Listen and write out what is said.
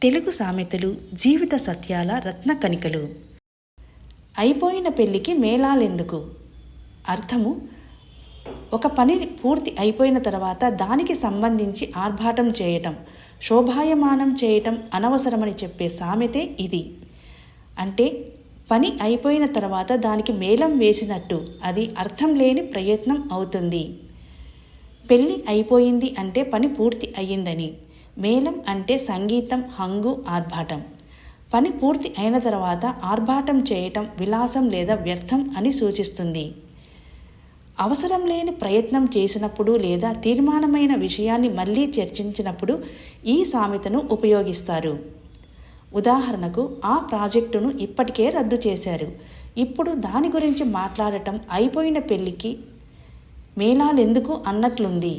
తెలుగు సామెతలు జీవిత సత్యాల రత్న కణికలు. అయిపోయిన పెళ్ళికి మేళాలెందుకు? అర్థము: ఒక పని పూర్తి అయిపోయిన తర్వాత దానికి సంబంధించి ఆర్భాటం చేయటం, శోభాయమానం చేయటం అనవసరమని చెప్పే సామెతే ఇది. అంటే పని అయిపోయిన తర్వాత దానికి మేళం వేసినట్టు అది అర్థం లేని ప్రయత్నం అవుతుంది. పెళ్ళి అయిపోయింది అంటే పని పూర్తి అయ్యిందని. మేళం అంటే సంగీతం, హంగు, ఆర్భాటం. పని పూర్తి అయిన తర్వాత ఆర్భాటం చేయటం విలాసం లేదా వ్యర్థం అని సూచిస్తుంది. అవసరం లేని ప్రయత్నం చేసినప్పుడు లేదా తీర్మానమైన విషయాన్ని మళ్ళీ చర్చించినప్పుడు ఈ సామెతను ఉపయోగిస్తారు. ఉదాహరణకు, ఆ ప్రాజెక్టును ఇప్పటికే రద్దు చేశారు, ఇప్పుడు దాని గురించి మాట్లాడటం అయిపోయిన పెళ్ళికి మేళాలెందుకు అన్నట్లుంది.